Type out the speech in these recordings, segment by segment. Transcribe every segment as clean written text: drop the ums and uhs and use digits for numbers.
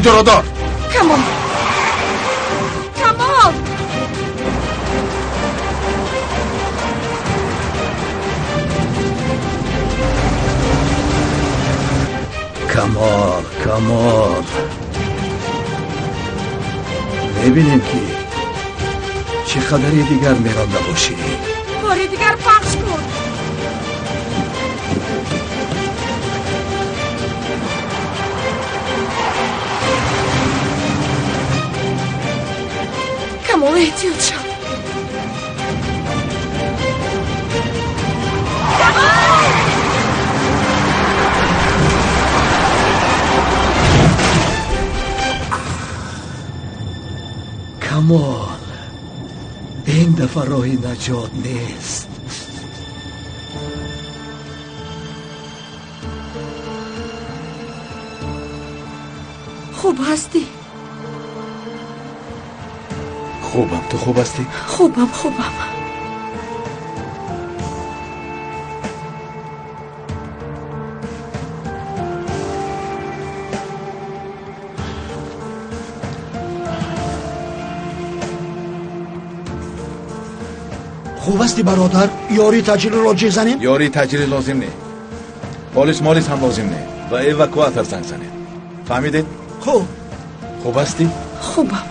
تو رو دار. کمال کمال کمال کمال ببینیم که چه خبری دیگر میرانده باشی. بار دیگر پخش کن. کمال احتیاط شد. کمال این دفعه راه نجات نیست. خوب هستی؟ خوبم. تو خوب هستی؟ خوبم. خوب هستی برادر؟ یاری تجهیل را جزنیم؟ یاری تجهیل لازم نه. پلیس مالیس هم لازم نه و ایواکواتر زنگ زنه. فهمیدید؟ خوب هستی؟ خوبم.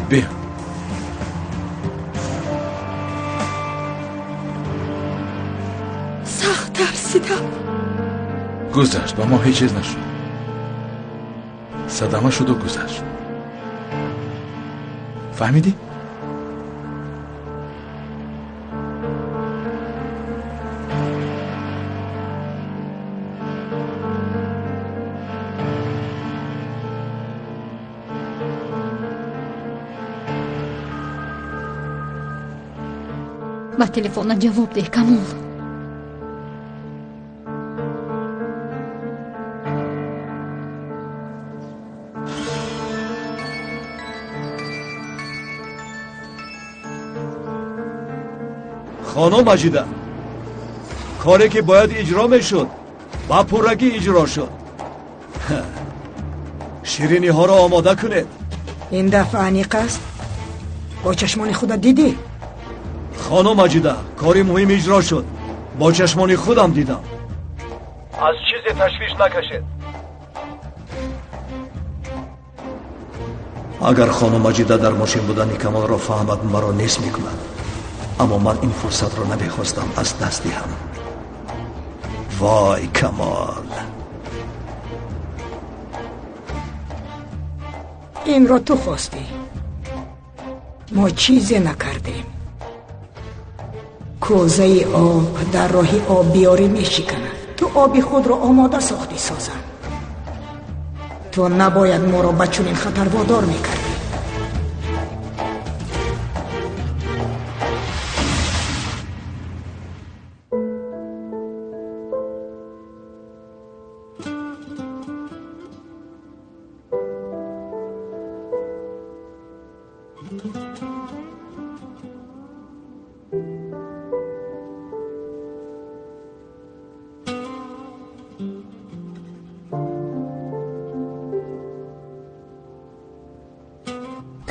بیا. سخت ترسیدم. گذشت و ما هیچ چیز نشد. صدمه شد و گذشت. فهمیدی؟ با تلفن جواب ده کمال. خانم مجیده، کاری که باید اجرا میشد با پرگی اجرا شد. شیرینی ها را آماده کنید. این دفعه انیق است؟ با چشمان خودت دیدی؟ خانم مجیده، کاری مهم اجرا شد. با چشمان خودم دیدم. از چیزی تشویش نکشید. اگر خانم مجیده در ماشین بودن کمال را فهمد مرا نیست میکند. اما من این فرصت را نمیخواستم از دست دهم. وای کمال، این را تو خواستی. ما چیزی نکردیم. کوزه آب در راه آب بیاری میشکند. تو آبی خود را آماده ساختی سازن. تو نباید ما را به چنین خطر وادار میکردی.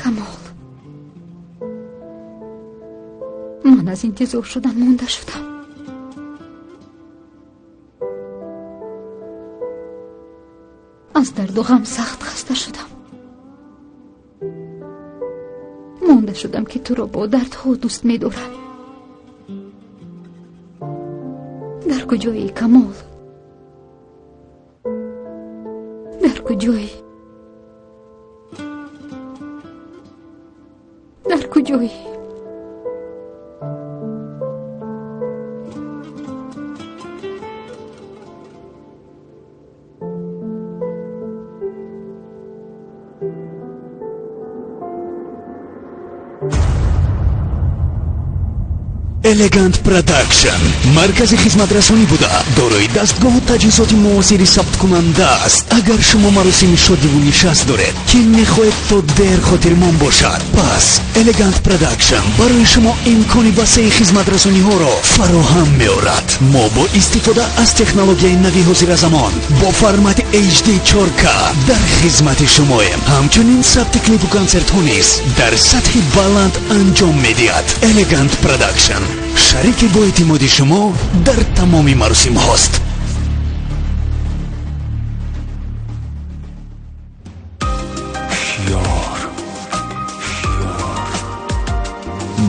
کمال، من از انتظار شدن مونده شدم. از درد و غم سخت خسته شدم. مونده شدم که تو را با دردها دوست می دارم. در کجایی کمال؟ در کجایی؟ در کجایی؟ الگانت پروداکشن مرکز خدمترسانی بوده دارای دستگاه و تجهیزات معاصر ثبت کننده است. اگر شما مراسم شادی و نشست دارید که میخواهید تا دیر خاطرمان باشد، پس الگانت پروداکشن برای شما امکان وسیع خدمترسانی ها را فراهم می‌آورد. ما با استفاده از تکنولوژی نوی حاضر زمان با فرمت HD 4K در خدمت شماییم. همچنین ثبت کلیپ و کنسرت ها نیز در سطح بلند انجام می‌دهد. الگانت پروداکشن شریک با اعتماد شما در تمام مراسم هاست.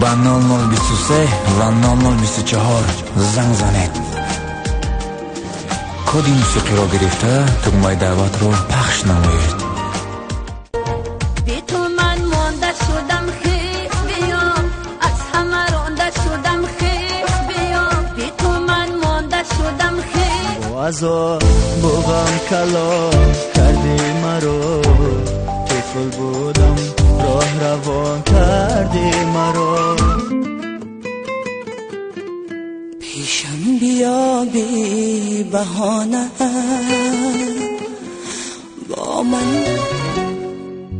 با 0023 و 0024 زنگ زنید. کد موسیقی را گرفته تگمه دعوت رو پخش نمایید. بی تو من مانده شدم خیس بیام، از همه رانده شدم خیس بیام. بی تو من مانده شدم خیس بازا بغم کلا کردی مرا، طفل بودم راه روان کردی مرا. پیشم بیا بی بهانه با من،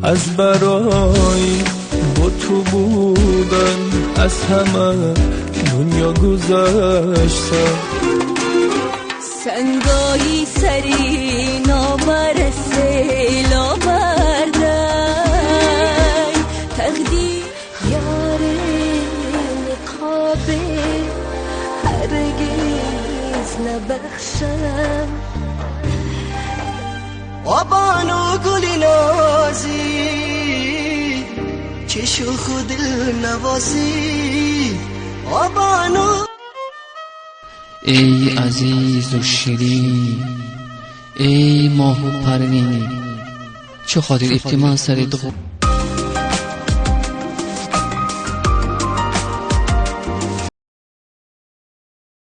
از برای با تو بودن از همه دنیا گذشته. سنگایی سری نابر سیلا بردن تقدیر یار نقابه هرگز نبخشم. آبانو گلی نازی چشو خود نوازی. آبانو ای عزیز و شیرین، ای ماه و پروین، چه خاطر افتی من سر